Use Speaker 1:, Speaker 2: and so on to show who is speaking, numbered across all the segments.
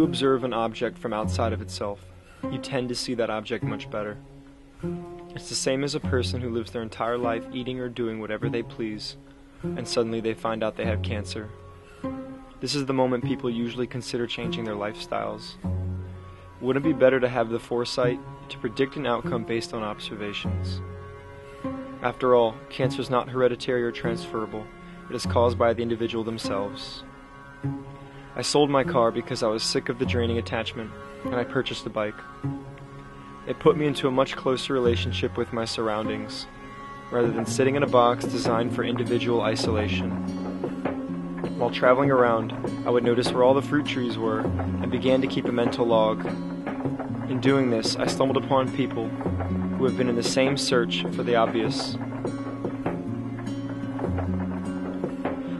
Speaker 1: you observe an object from outside of itself, you tend to see that object much better. It's the same as a person who lives their entire life eating or doing whatever they please, and suddenly they find out they have cancer. This is the moment people usually consider changing their lifestyles. Wouldn't it be better to have the foresight to predict an outcome based on observations? After all, cancer is not hereditary or transferable. It is caused by the individual themselves. I sold my car because I was sick of the draining attachment, and I purchased a bike. It put me into a much closer relationship with my surroundings, rather than sitting in a box designed for individual isolation. While traveling around, I would notice where all the fruit trees were, and began to keep a mental log. In doing this, I stumbled upon people who have been in the same search for the obvious.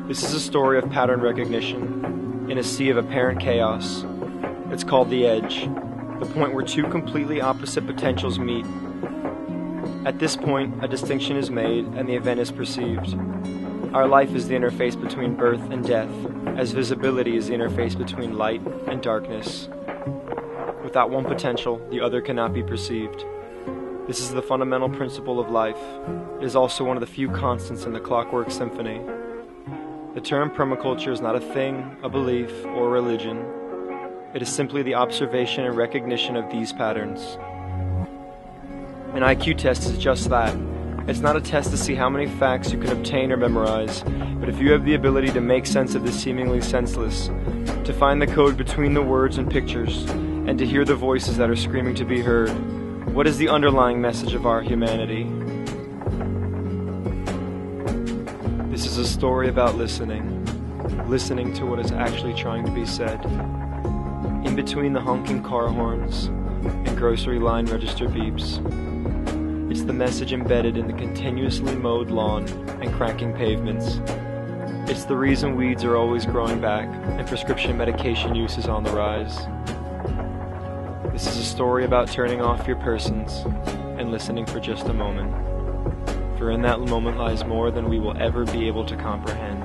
Speaker 1: This is a story of pattern recognition in a sea of apparent chaos. It's called the edge, the point where two completely opposite potentials meet. At this point, a distinction is made and the event is perceived. Our life is the interface between birth and death, as visibility is the interface between light and darkness. Without one potential, the other cannot be perceived. This is the fundamental principle of life. It is also one of the few constants in the clockwork symphony. The term permaculture is not a thing, a belief, or a religion. It is simply the observation and recognition of these patterns. An IQ test is just that. It's not a test to see how many facts you can obtain or memorize, but if you have the ability to make sense of the seemingly senseless, to find the code between the words and pictures, and to hear the voices that are screaming to be heard, what is the underlying message of our humanity? This is a story about listening to what is actually trying to be said. In between the honking car horns and grocery line register beeps, it's the message embedded in the continuously mowed lawn and cracking pavements. It's the reason weeds are always growing back and prescription medication use is on the rise. This is a story about turning off your persons and listening for just a moment. For in that moment lies more than we will ever be able to comprehend.